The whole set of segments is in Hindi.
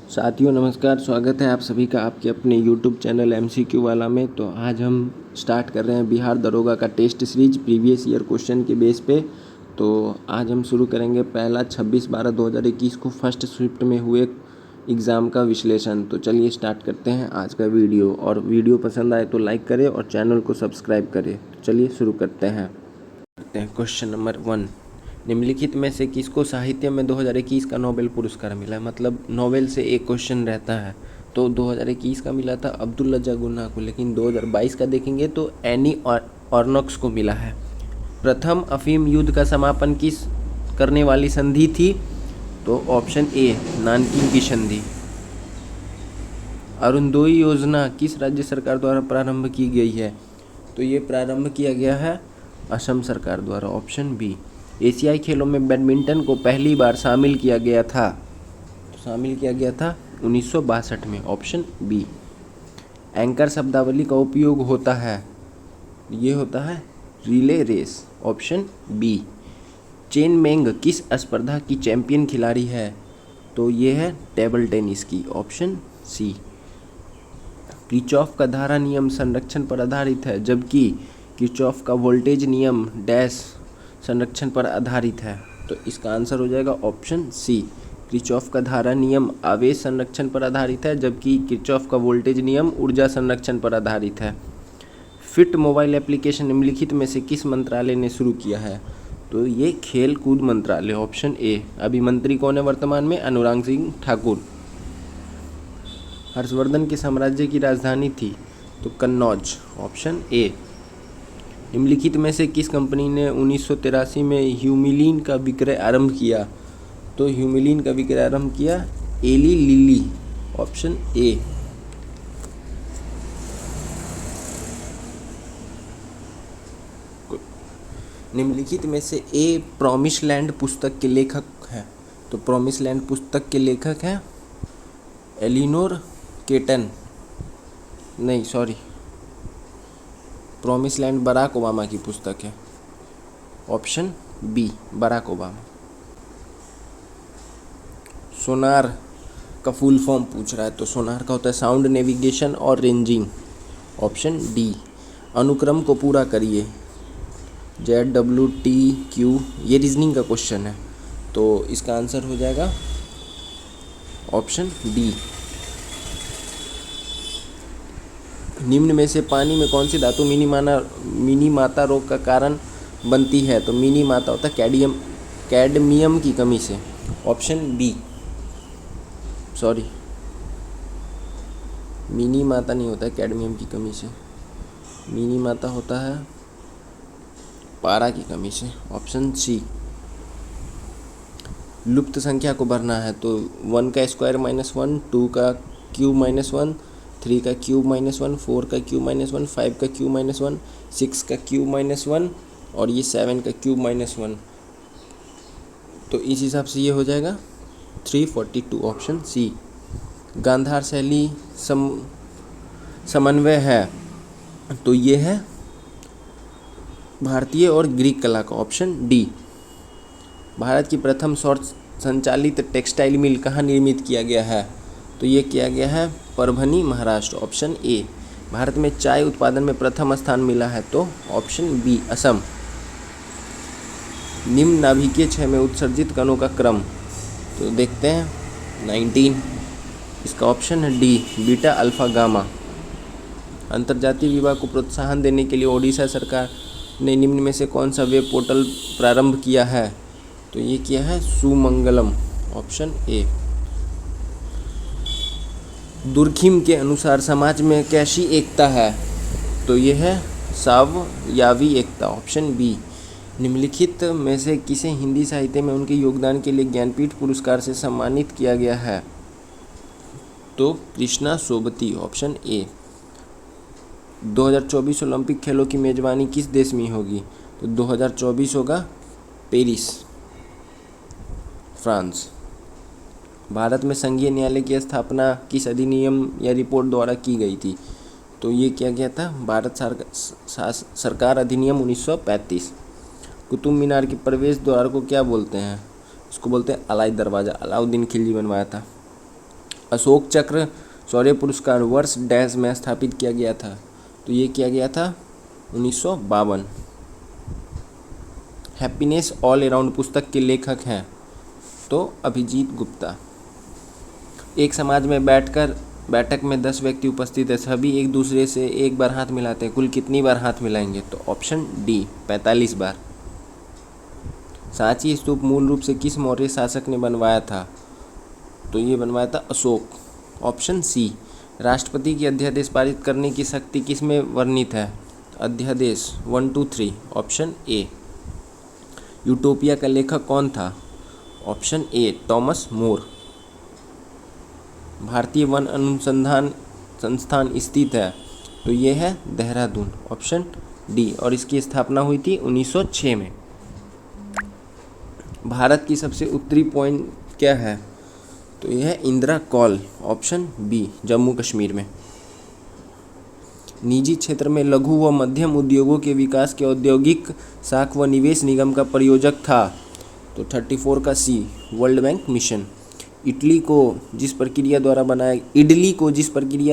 साथियों नमस्कार, स्वागत है आप सभी का आपके अपने YouTube चैनल MCQ वाला में। तो आज हम स्टार्ट कर रहे हैं बिहार दरोगा का test series previous year question के बेस पे। तो आज हम शुरू करेंगे पहला 26/12/2021 को फर्स्ट शिफ्ट में हुए एग्ज़ाम का विश्लेषण। तो चलिए स्टार्ट करते हैं आज का वीडियो, और वीडियो पसंद आए तो लाइक करें और चैनल को सब्सक्राइब करें। तो चलिए शुरू करते हैं। क्वेश्चन नंबर 1, निम्नलिखित में से किसको साहित्य में 2021 का नोबेल पुरस्कार मिला। मतलब नोबेल से एक क्वेश्चन रहता है, तो 2021 का मिला था अब्दुल रज़्ज़ाक़ गुन्ना को, लेकिन 2022 का देखेंगे तो एनी ऑर्नोक्स को मिला है। प्रथम अफीम युद्ध का समापन किस करने वाली संधि थी, तो ऑप्शन ए नानकिंग की संधि। अरुणोदय योजना किस राज्य सरकार द्वारा प्रारंभ की गई है, तो ये प्रारंभ किया गया है असम सरकार द्वारा, ऑप्शन बी। एशियाई खेलों में बैडमिंटन को पहली बार शामिल किया गया था, तो शामिल किया गया था 1962 में, ऑप्शन बी। एंकर शब्दावली का उपयोग होता है, ये होता है relay race, option B. Chen Meng किस स्पर्धा की चैंपियन खिलाड़ी है, तो ये है टेबल टेनिस की, ऑप्शन सी। किरचॉफ का धारा नियम संरक्षण पर आधारित है, जबकि किरचॉफ का वोल्टेज नियम डैश संरक्षण पर आधारित है, तो इसका आंसर हो जाएगा ऑप्शन सी। किरचॉफ का धारा नियम आवेश संरक्षण पर आधारित है, जबकि किरचॉफ का वोल्टेज नियम ऊर्जा संरक्षण पर आधारित है। फिट मोबाइल एप्लीकेशन निम्नलिखित में से किस मंत्रालय ने शुरू किया है, तो ये खेल कूद मंत्रालय, ऑप्शन ए। अभी मंत्री कौन है वर्तमान में, अनुराग सिंह ठाकुर। हर्षवर्धन के साम्राज्य की राजधानी थी, तो कन्नौज, ऑप्शन ए। निम्नलिखित में से किस कंपनी ने 1983 में ह्यूमिलीन का विक्रय आरंभ किया, तो ह्यूमिलीन का विक्रय आरंभ किया एली लिली, ऑप्शन ए। निम्नलिखित में से ए प्रॉमिस लैंड पुस्तक के लेखक हैं, तो प्रॉमिस लैंड पुस्तक के लेखक हैं एलिनोर केटन, नहीं sorry, promise land Barack Obama की पुस्तक है, option B Barack Obama. Sonar का फुल फॉर्म पूछ रहा है, तो सोनार का होता है साउंड नेविगेशन और रेंजिंग, ऑप्शन डी। अनुक्रम को पूरा करिए, ZWTQ, ये रीजनिंग का क्वेश्चन है, तो इसका आंसर हो जाएगा ऑप्शन डी। निम्न में से पानी में कौन सी धातु मिनी माता रोग का कारण बनती है, तो मिनी माता होता है कैडमियम की कमी से, ऑप्शन बी। सॉरी, मिनी माता नहीं होता है कैडमियम की कमी से, मिनी माता होता है पारा की कमी से, ऑप्शन सी। लुप्त संख्या को भरना है, तो 1 का स्क्वायर -1, 2 का क्यूब -1, 3 का क्यूब -1, 4 का क्यूब -1, 5 का क्यूब -1, 6 का क्यूब -1 और ये 7 का क्यूब -1, तो इस हिसाब से ये हो जाएगा 342, ऑप्शन सी। गांधार शैली समन्वय है, तो ये है भारतीय और ग्रीक कला का, ऑप्शन डी। भारत की प्रथम सौर संचालित टेक्सटाइल मिल कहाँ निर्मित किया गया है, तो ये किया गया है परभनी, महाराष्ट्र, ऑप्शन ए। भारत में चाय उत्पादन में प्रथम स्थान मिला है, तो ऑप्शन बी असम। निम्न नाभिकीय क्षय में उत्सर्जित कणों का क्रम, तो देखते हैं 19, इसका ऑप्शन है डी बीटा अल्फा गामा। अंतर्जातीय विवाह को प्रोत्साहन देने के लिए ओडिशा सरकार ने निम्न में से कौन सा वेब पोर्टल प्रारंभ किया है, तो ये किया है सुमंगलम, ऑप्शन ए। दुर्खिम के अनुसार समाज में कैसी एकता है, तो ये है सावयावी एकता, ऑप्शन बी। निम्नलिखित में से किसे हिंदी साहित्य में उनके योगदान के लिए ज्ञानपीठ पुरस्कार से सम्मानित किया गया है, तो Krishna Sobti, option A. 2024 Olympic खेलों की मेजबानी किस देश में होगी, तो 2024 होगा पेरिस, फ्रांस। भारत में संघीय न्यायालय की स्थापना किस अधिनियम या रिपोर्ट द्वारा की गई थी, तो ये किया गया था भारत सरकार अधिनियम 1935। कुतुब मीनार के प्रवेश द्वार को क्या बोलते हैं, इसको बोलते हैं अलाई दरवाज़ा, अलाउद्दीन खिलजी बनवाया था। अशोक चक्र शौर्य पुरस्कार वर्ष डैश में स्थापित किया गया था? तो ये किया गया था 1952। हैप्पीनेस ऑल अराउंड पुस्तक के लेखक हैं? तो अभिजीत गुप्ता। एक समाज में बैठक में 10 व्यक्ति उपस्थित है, सभी एक दूसरे से एक बार हाथ मिलाते हैं, कुल कितनी बार हाथ मिलाएंगे? तो ऑप्शन डी 45 बार। सांची स्तूप मूल रूप से किस मौर्य शासक ने बनवाया था? तो ये बनवाया था अशोक। Option C. राष्ट्रपति की अध्यादेश पारित करने की शक्ति किस में वर्णित है? अध्यादेश 1, 2, 3। Option A. यूटोपिया का लेखक कौन था? ऑप्शन ए टॉमस मोर। भारतीय वन अनुसंधान संस्थान स्थित है? तो ये है देहरादून। Option D. और इसकी स्थापना हुई थी 1906 में। भारत की सबसे उत्तरी पॉइंट क्या है? तो यह है Indira call. Option B Jammu Kashmir में। निजी क्षेत्र में लघु व मध्यम उद्योगों के विकास के औद्योगिक साख व निवेश निगम का प्रयोजक था? तो 34 का सी वर्ल्ड बैंक मिशन। इडली को जिस प्रक्रिया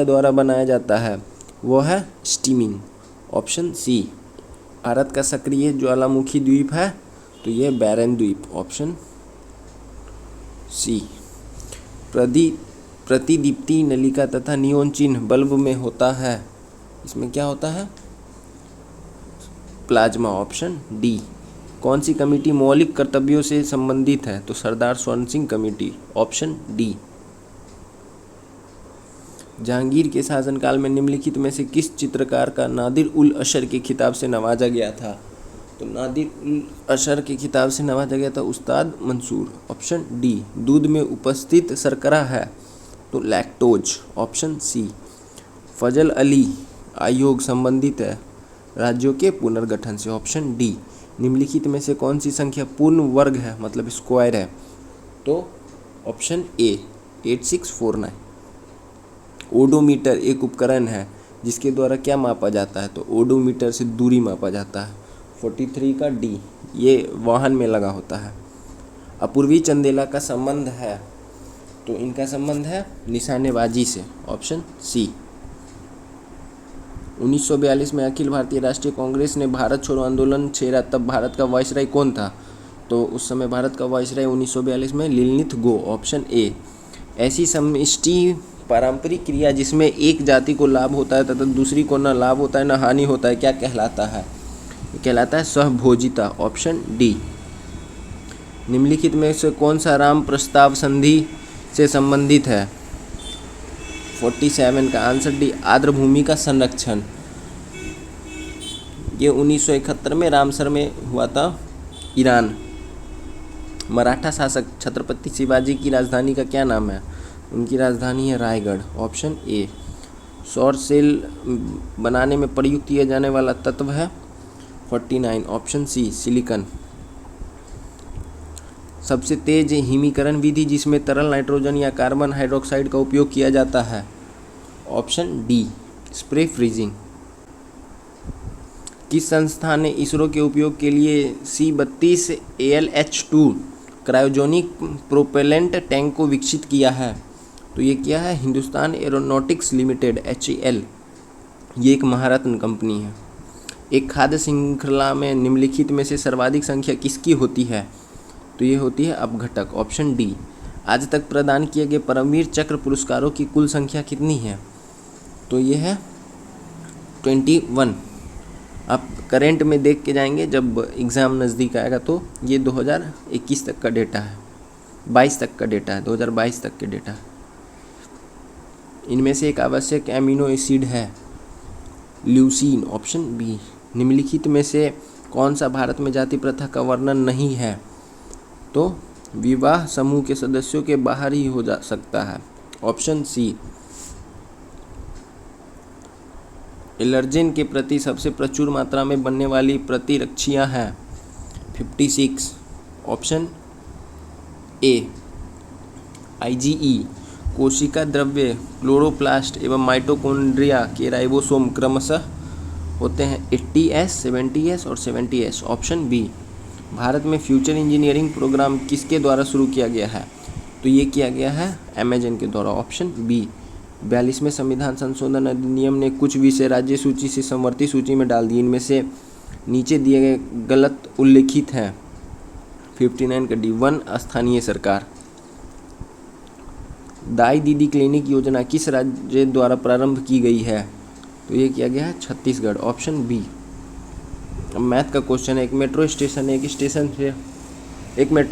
द्वारा बनाया जाता है वह है स्टीमिंग। Option C. भारत का सक्रिय ज्वालामुखी द्वीप है? तो यह बैरन द्वीप। Option C. प्रतिदीप्ति नलिका तथा नियोन चिन्ह बल्ब में होता है, इसमें क्या होता है? प्लाज्मा। Option D. कौन सी कमेटी मौलिक कर्तव्यों से संबंधित है? तो सरदार स्वर्ण Singh committee. Option D. Jahangir के शासनकाल में निम्नलिखित में से किस चित्रकार का नादिर उल अशर के खिताब से नवाजा गया था? तो नादिर उल अशर के खिताब से नवाजा गया था उस्ताद मंसूर। Option D. दूध में उपस्थित शर्करा है? तो lactose. Option C. Fazal Ali आयोग संबंधित है राज्यों के पुनर्गठन से? Option D. निम्नलिखित में से कौन सी संख्या पूर्ण वर्ग है, मतलब स्क्वायर है? तो ऑप्शन ए 8649। ओडोमीटर एक उपकरण है जिसके द्वारा क्या मापा जाता है? तो ओडोमीटर से दूरी मापा जाता है। 43 का डी, ये वाहन में लगा होता है। अपूर्वी चंदेला का संबंध है? तो इनका संबंध है निशानेबाजी से। Option C. 1942 में अखिल भारतीय राष्ट्रीय कांग्रेस ने भारत छोड़ो आंदोलन छेड़ा, तब भारत का वायसराय कौन था? तो उस समय भारत का वायसराय 1942 में लिलिथ गो। Option A. ऐसी समष्टि पारंपरिक क्रिया जिसमें एक जाति को लाभ होता है तथा दूसरी को न लाभ होता है न हानि होता है, क्या कहलाता है? कहलाता है सहभोजिता। Option D. निम्नलिखित में से कौन सा राम प्रस्ताव संधि से संबंधित है? 47 का आंसर डी आर्द्र भूमि का संरक्षण। ये 1971 में रामसर में हुआ था, ईरान। मराठा शासक छत्रपति शिवाजी की राजधानी का क्या नाम है? उनकी राजधानी है रायगढ़। Option A. सौर सेल बनाने में प्रयुक्त किया जाने वाला तत्व है 49। Option C silicon. सबसे तेज हिमीकरण विधि जिसमें तरल नाइट्रोजन या कार्बन हाइड्रोक्साइड का उपयोग किया जाता है? Option D spray freezing. किस संस्था ने इसरो के उपयोग के लिए C-32 ALH-2 cryogenic propellant tank को विकसित किया है? तो ये क्या है? Hindustan aeronautics limited HAL। ये एक महारत्न कंपनी है। एक खाद्य श्रृंखला में निम्नलिखित में से सर्वाधिक संख्या किसकी होती है? तो ये होती है अपघटक। Option D. आज तक प्रदान किए गए परमवीर चक्र पुरस्कारों की कुल संख्या कितनी है? तो ये है 21। आप करेंट में देख के जाएंगे जब एग्ज़ाम नज़दीक आएगा। तो ये 2021 तक का डेटा है, 22 तक का डेटा है, 2022 तक के डेटा है। इनमें से एक आवश्यक एमिनो एसिड है ल्यूसीन। Option B. निम्नलिखित में से कौन सा भारत में जाति प्रथा का वर्णन नहीं है? तो विवाह समूह के सदस्यों के बाहर ही हो जा सकता है। Option C. एलर्जेन के प्रति सबसे प्रचुर मात्रा में बनने वाली प्रतिरक्षियां हैं 56। Option A IgE। कोशिका द्रव्य क्लोरोप्लास्ट एवं माइटोकॉन्ड्रिया के राइबोसोम क्रमशः होते हैं 80S, 70S और 70S। Option B. भारत में फ्यूचर इंजीनियरिंग प्रोग्राम किसके द्वारा शुरू किया गया है? तो ये किया गया है अमेजन के द्वारा, ऑप्शन बी। 42वें संविधान संशोधन अधिनियम ने कुछ विषय राज्य सूची से समवर्ती सूची में डाल दिए। इनमें से नीचे दिए गए गलत उल्लेखित हैं। 59 का डी। 1 स्थानीय सरकार। दाई दीदी क्लिनिक योजना किस राज्य द्वारा प्रारंभ की गई है? तो ये किया गया है छत्तीसगढ़, ऑप्शन बी। अब मैथ का क्वेश्चन है। एक मेट्रो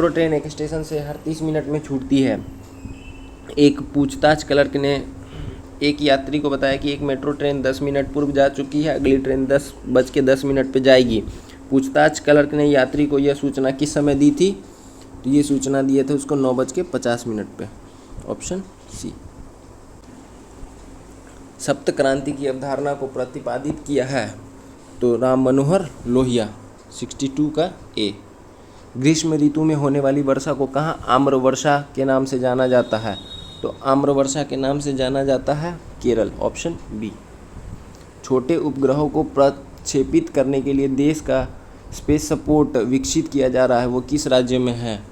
ट्रेन एक स्टेशन से हर 30 मिनट में छूटती है। एक पूछताछ क्लर्क ने एक यात्री को बताया कि एक मेट्रो ट्रेन 10 मिनट पूर्व जा चुकी है, अगली ट्रेन 10:10 पर जाएगी। पूछताछ क्लर्क ने यात्री को यह सूचना किस समय दी थी? तो ये सूचना दिए थे उसको 9:50 पे, ऑप्शन सी। सप्त क्रांति की अवधारणा को प्रतिपादित किया है? तो राम मनोहर लोहिया, 62 का ए। ग्रीष्म ऋतु में होने वाली वर्षा को कहाँ आम्र वर्षा के नाम से जाना जाता है? तो आम्र वर्षा के नाम से जाना जाता है केरल, ऑप्शन बी। छोटे उपग्रहों को प्रक्षेपित करने के लिए देश का स्पेस सपोर्ट विकसित किया जा रहा है, वो किस राज्य में है?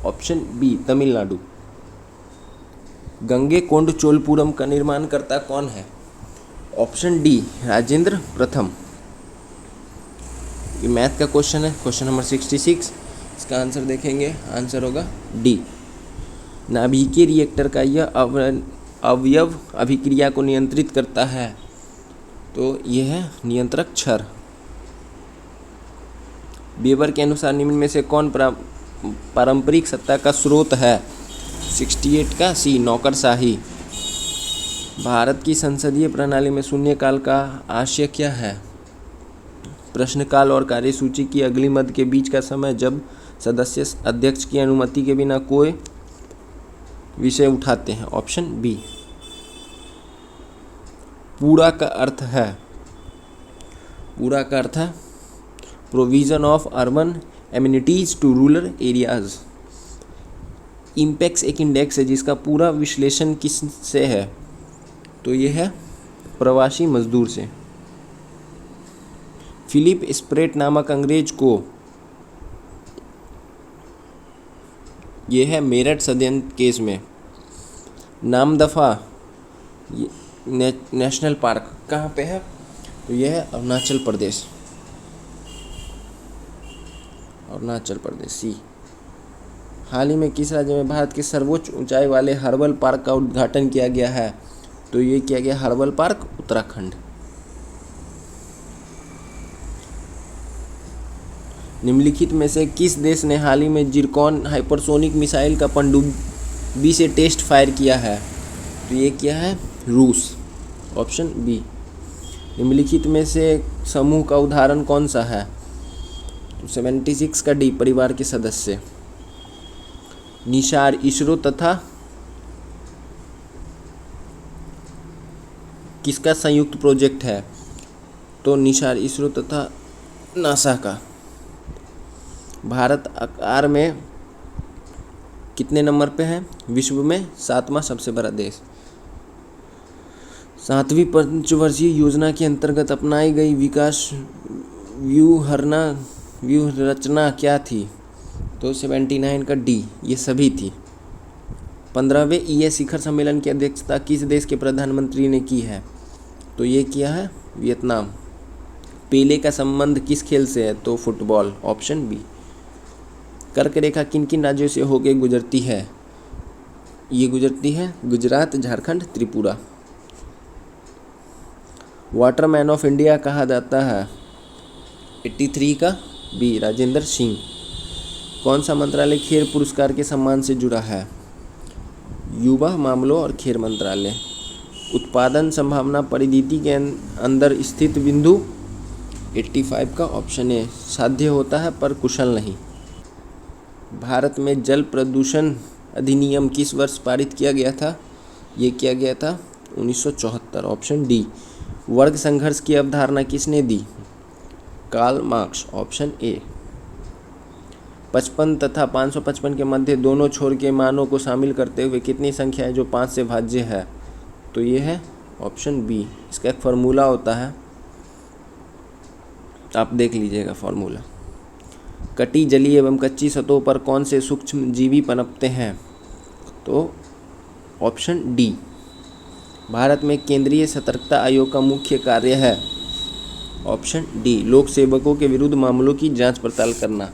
Option B, Tamil Nadu. गंगे कोंड चोलपुरम का निर्माणकर्ता कौन है? ऑप्शन डी, राजेंद्र प्रथम। ये मैथ का क्वेश्चन है, क्वेश्चन नंबर 66। इसका आंसर देखेंगे, आंसर होगा डी। नाभिकीय रिएक्टर का यह अवयव अभिक्रिया को नियंत्रित करता है? तो यह है नियंत्रक छर। वेबर के अनुसार निम्न में से कौन पारंपरिक सत्ता का स्रोत है? 68 का सी, नौकरशाही। भारत की संसदीय प्रणाली में शून्यकाल का आशय क्या है? प्रश्नकाल और कार्यसूची की अगली मध्य के बीच का समय जब सदस्य अध्यक्ष की अनुमति के बिना कोई विषय उठाते हैं, ऑप्शन बी। पूरा का अर्थ है? पूरा का अर्थ है provision of urban amenities to rural areas. Impex एक इंडेक्स है जिसका पूरा विश्लेषण किस से है? तो ये है प्रवासी मजदूर से। फिलिप स्प्रेट नामक अंग्रेज को, ये है मेरठ षड्यंत्र केस में। नामदफा नेशनल पार्क कहाँ पे है? तो यह है अरुणाचल प्रदेश, अरुणाचल प्रदेश सी। हाल ही में किस राज्य में भारत के सर्वोच्च ऊंचाई वाले हर्बल पार्क का उद्घाटन किया गया है? तो ये किया गया हर्बल पार्क उत्तराखंड। निम्नलिखित में से किस देश ने हाल ही में जिरकॉन हाइपरसोनिक मिसाइल का पनडुब्बी से टेस्ट फायर किया है? तो ये क्या है रूस, ऑप्शन बी। निम्नलिखित में से समूह का उदाहरण कौन सा है? तो 76 का डी, परिवार के सदस्य। निसार इसरो तथा किसका संयुक्त प्रोजेक्ट है? तो निसार इसरो तथा नासा का। भारत आकार में कितने नंबर पे है? विश्व में 7वां सबसे बड़ा देश। 7वीं पंचवर्षीय योजना के अंतर्गत अपनाई गई विकास व्यूहरचना क्या थी? तो 79 का डी, ये सभी थी। 15वें ईए शिखर सम्मेलन की अध्यक्षता किस देश के प्रधानमंत्री ने की है? तो ये किया है वियतनाम। पेले का संबंध किस खेल से है? तो फुटबॉल, ऑप्शन बी। कर्क रेखा किन किन राज्यों से होकर गुजरती है? ये गुजरती है Gujarat, Jharkhand, Tripura. Waterman of India कहा जाता है? 83 का बी, राजेंद्र सिंह। कौन सा मंत्रालय खेल पुरस्कार के सम्मान से जुड़ा है? युवा मामलों और खेल मंत्रालय। उत्पादन संभावना परिधिति के अंदर स्थित बिंदु 85 का ऑप्शन ए, साध्य होता है पर कुशल नहीं। भारत में जल प्रदूषण अधिनियम किस वर्ष पारित किया गया था? ये किया गया था 1974, ऑप्शन डी। वर्ग संघर्ष की अवधारणा किसने दी? Karl Marx, option A. 55 तथा 555 के मध्य दोनों छोर के मानों को शामिल करते हुए कितनी संख्या है जो 5 से भाज्य है? तो ये है ऑप्शन बी। इसका एक फार्मूला होता है, आप देख लीजिएगा फार्मूला। कटी जलीय एवं कच्ची सतहों पर कौन से सूक्ष्म जीवी पनपते हैं? तो ऑप्शन डी। भारत में केंद्रीय सतर्कता आयोग का मुख्य कार्य है? Option D. लोक सेवकों के विरुद्ध मामलों की जांच पड़ताल करना।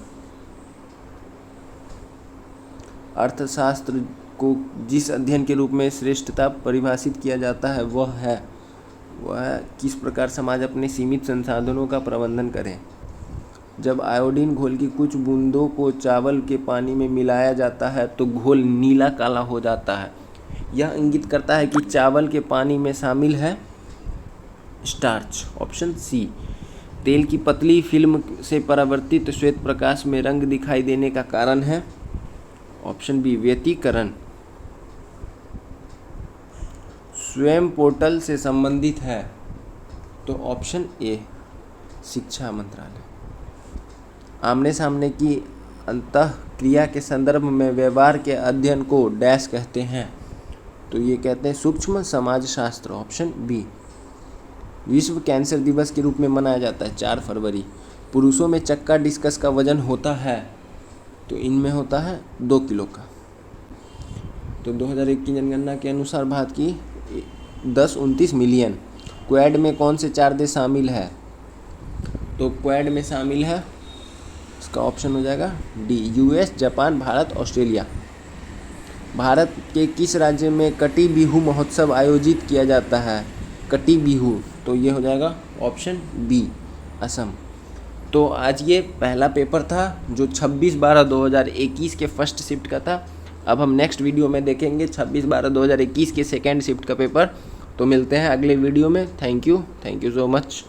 अर्थशास्त्र को जिस अध्ययन के रूप में श्रेष्ठता परिभाषित किया जाता है वह किस प्रकार समाज अपने सीमित संसाधनों का प्रबंधन करे? जब आयोडीन घोल की कुछ बूंदों को चावल के पानी में मिलाया जाता है तो घोल नीला काला हो जाता है। यह इंगित करता है कि चावल के पानी में शामिल है स्टार्च। Option C. तेल की पतली फिल्म से परावर्तित श्वेत प्रकाश में रंग दिखाई देने का कारण है? Option B. व्यतिकरण। स्वयं पोर्टल से संबंधित है? तो ऑप्शन ए। शिक्षा मंत्रालय। आमने सामने की अंतःक्रिया के संदर्भ में व्यवहार के अध्ययन को डैश कहते हैं? तो ये कहते हैं सूक्ष्म समाजशास्त्र। Option B. विश्व कैंसर दिवस के रूप में मनाया जाता है 4 फरवरी। पुरुषों में चक्का डिस्कस का वजन होता है? तो इनमें होता है 2 किलो का। तो 2001 की जनगणना के अनुसार भारत की 10-29 मिलियन। क्वाड में कौन से 4 देश शामिल है? तो क्वाड में शामिल है, इसका ऑप्शन हो जाएगा D. US, Japan, Bharat, Australia. Bharat के किस राज्य में कटी बिहू महोत्सव आयोजित किया जाता है? कटी बिहू, तो ये हो जाएगा ऑप्शन बी, असम। तो आज ये पहला पेपर था जो 26/12/2021 के फर्स्ट शिफ्ट का था। अब हम नेक्स्ट वीडियो में देखेंगे 26/12/2021 के सेकेंड शिफ्ट का पेपर। तो मिलते हैं अगले वीडियो में। Thank you so much.